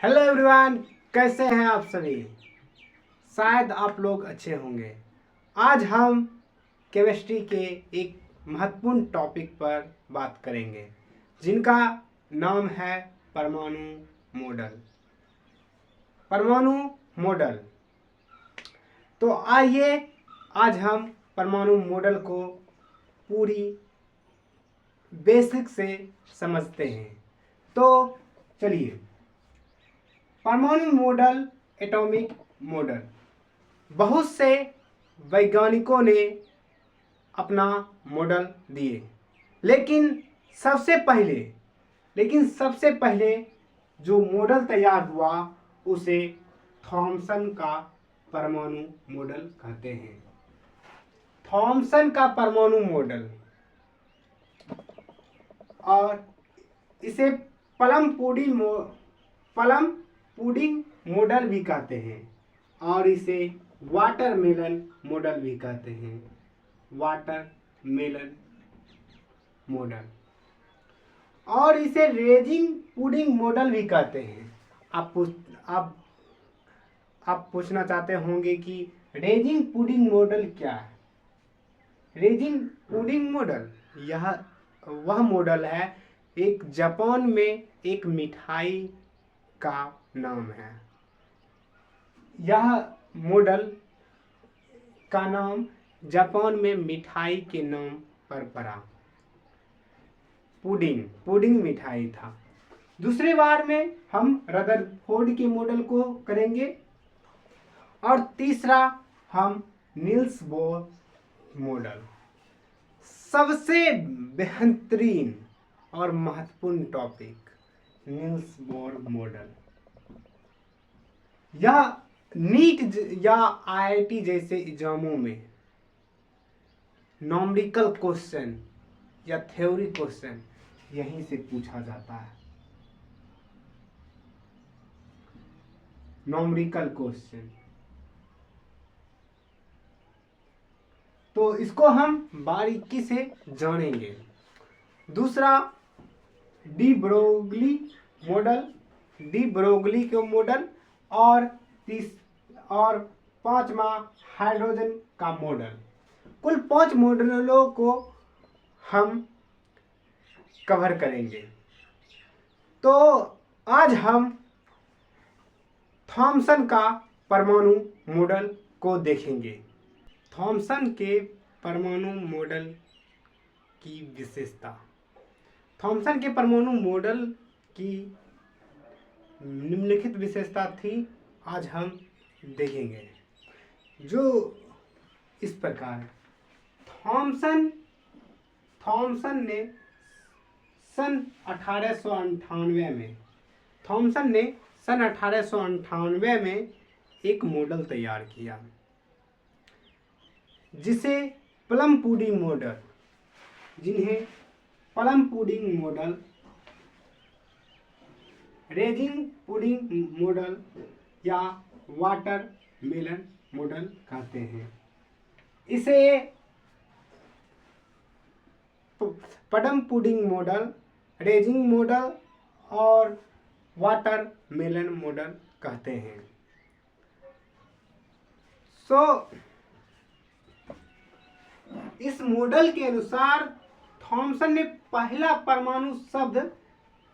Hello everyone, कैसे हैं आप सभी। शायद आप लोग अच्छे होंगे। आज हम केमिस्ट्री के एक महत्वपूर्ण टॉपिक पर बात करेंगे जिनका नाम है परमाणु मॉडल। परमाणु मॉडल। तो आइए आज हम परमाणु मॉडल को पूरी बेसिक से समझते हैं। तो चलिए, परमाणु मॉडल, एटॉमिक मॉडल, बहुत से वैज्ञानिकों ने अपना मॉडल दिए, लेकिन सबसे पहले जो मॉडल तैयार हुआ उसे थॉमसन का परमाणु मॉडल कहते हैं। थॉमसन का परमाणु मॉडल, और इसे प्लम पुडिंग मॉडल भी कहते हैं, और इसे वाटरमेलन मॉडल भी कहते हैं। वाटरमेलन मॉडल, और इसे रेजिंग पुडिंग मॉडल भी कहते हैं। आप पूछना चाहते होंगे कि रेजिंग पुडिंग मॉडल क्या है। रेजिंग पुडिंग मॉडल यह वह मॉडल है, एक जापान में एक मिठाई का नाम है। यह मॉडल का नाम जापान में मिठाई के नाम पर पड़ा। पुडिंग मिठाई था। दूसरी बार में हम रदरफोर्ड के मॉडल को करेंगे, और तीसरा हम नील्स बोर मॉडल। सबसे बेहतरीन और महत्वपूर्ण टॉपिक नील्स बोर मॉडल। यह नीट या आईआईटी जैसे एग्जामों में नॉमेरिकल क्वेश्चन या थ्योरी क्वेश्चन यहीं से पूछा जाता है। नॉमेरिकल क्वेश्चन, तो इसको हम बारीकी से जानेंगे। दूसरा डी ब्रोगली के मॉडल, और पांचवा हाइड्रोजन का मॉडल। कुल 5 मॉडलों को हम कवर करेंगे। तो आज हम थॉमसन का परमाणु मॉडल को देखेंगे। थॉमसन के परमाणु मॉडल की विशेषता। थॉमसन के परमाणु मॉडल की निम्नलिखित विशेषता थी, आज हम देखेंगे, जो इस प्रकार। थॉमसन ने सन 1898 में एक मॉडल तैयार किया, जिसे plum pudding model, raising pudding model या वाटरमेलन मॉडल कहते हैं। इसे plum pudding model, raising model और वाटरमेलन मॉडल कहते हैं। इस मॉडल के अनुसार थॉमसन ने पहला परमाणु शब्द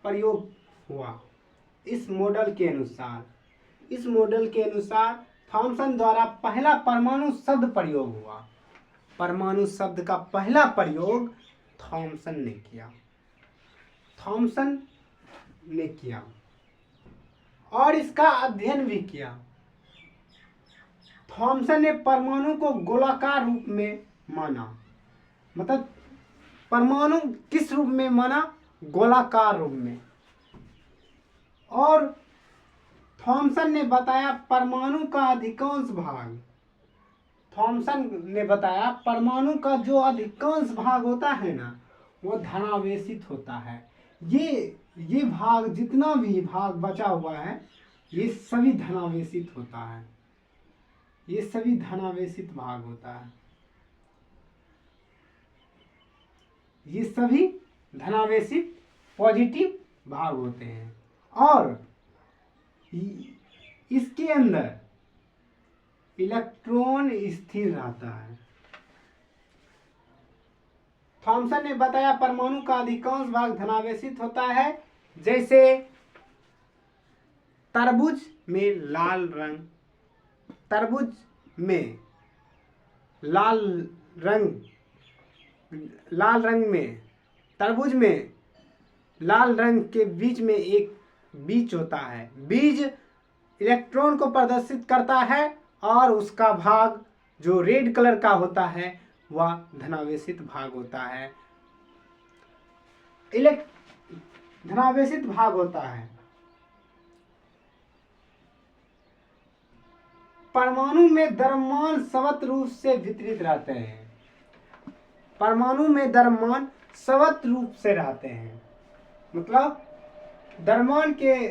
प्रयोग हुआ। इस मॉडल के अनुसार थॉमसन द्वारा पहला परमाणु शब्द प्रयोग हुआ। परमाणु शब्द का पहला प्रयोग थॉमसन ने किया और इसका अध्ययन भी किया। थॉमसन ने परमाणु को गोलाकार रूप में माना। मतलब परमाणु किस रूप में माना? गोलाकार रूप में। और थॉमसन ने बताया परमाणु का जो अधिकांश भाग होता है ना, वो धनावेशित होता है। ये भाग, जितना भी भाग बचा हुआ है, ये सभी धनावेशित होता है। ये सभी धनावेशित भाग होता है। ये सभी धनावेशित पॉजिटिव भाग होते हैं। और इसके अंदर इलेक्ट्रॉन स्थिर रहता है। थॉमसन ने बताया परमाणु का अधिकांश भाग धनावेशित होता है, जैसे तरबूज में लाल रंग, तरबूज में लाल रंग में, तरबूज में लाल रंग के बीच में एक बीज होता है। बीज इलेक्ट्रॉन को प्रदर्शित करता है और उसका भाग जो रेड कलर का होता है वह धनावेशित भाग होता है। धनावेशित भाग होता है। परमाणु में द्रव्यमान सवत रूप से वितरित रहते हैं। परमाणु में द्रव्यमान सवत रूप से रहते हैं, मतलब द्रव्यमान के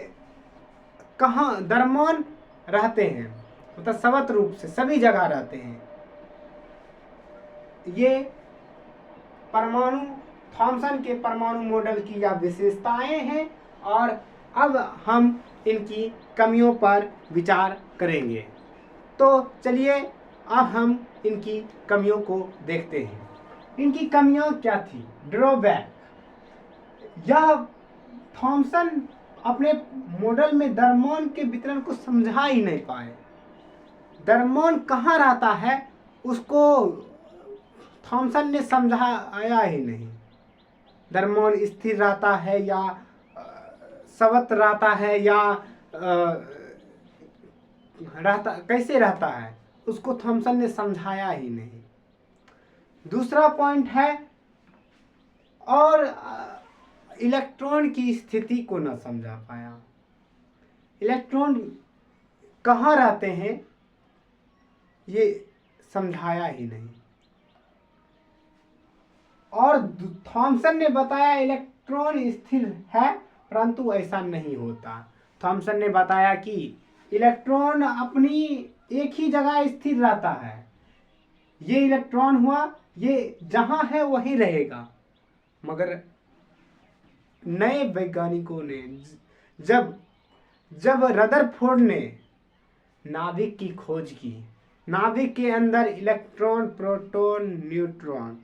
कहाँ द्रव्यमान रहते हैं, मतलब सवत रूप से सभी जगह रहते हैं। ये परमाणु थॉमसन के परमाणु मॉडल की यह विशेषताएं हैं और अब हम इनकी कमियों पर विचार करेंगे। तो चलिए अब हम इनकी कमियों को देखते हैं। इनकी कमियां क्या थी? ड्रॉबैक, यह थॉमसन अपने मॉडल में द्रव्यमान के वितरण को समझा ही नहीं पाए। द्रव्यमान कहाँ रहता है उसको थॉमसन ने समझाया ही नहीं। द्रव्यमान स्थिर रहता है या सवत रहता है या रहता कैसे रहता है उसको थॉमसन ने समझाया ही नहीं। दूसरा पॉइंट है और इलेक्ट्रॉन की स्थिति को न समझा पाया। इलेक्ट्रॉन कहाँ रहते हैं ये समझाया ही नहीं। और थॉमसन ने बताया इलेक्ट्रॉन स्थिर है, परंतु ऐसा नहीं होता। थॉमसन ने बताया कि इलेक्ट्रॉन अपनी एक ही जगह स्थिर रहता है। ये इलेक्ट्रॉन हुआ, ये जहां है वहीं रहेगा। मगर नए वैज्ञानिकों ने जब रदरफोर्ड ने नाभिक की खोज की, नाभिक के अंदर इलेक्ट्रॉन, प्रोटॉन, न्यूट्रॉन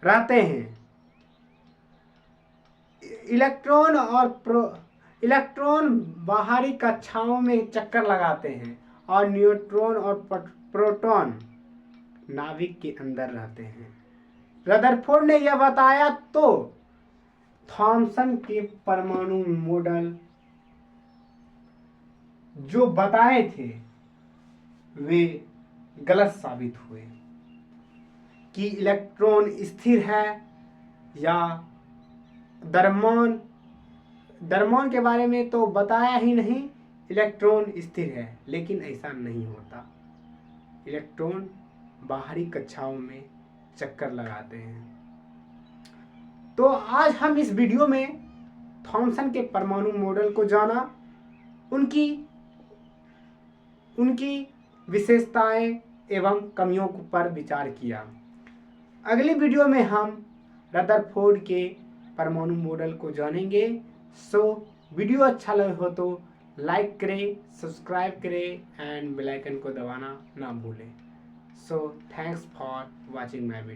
रहते हैं। इलेक्ट्रॉन बाहरी कक्षाओं में चक्कर लगाते हैं और न्यूट्रॉन और प्रोटॉन नाभिक के अंदर रहते हैं। रदरफोर्ड ने यह बताया तो थॉमसन के परमाणु मॉडल जो बताए थे वे गलत साबित हुए कि इलेक्ट्रॉन स्थिर है या द्रव्यमान के बारे में तो बताया ही नहीं। इलेक्ट्रॉन स्थिर है, लेकिन ऐसा नहीं होता। इलेक्ट्रॉन बाहरी कक्षाओं में चक्कर लगाते हैं। तो आज हम इस वीडियो में थॉमसन के परमाणु मॉडल को जाना, उनकी विशेषताएं एवं कमियों पर विचार किया। अगली वीडियो में हम रदरफोर्ड के परमाणु मॉडल को जानेंगे। सो वीडियो अच्छा लगे हो तो लाइक करें, सब्सक्राइब करें एंड बेल आइकन को दबाना ना भूलें। So thanks for watching my video.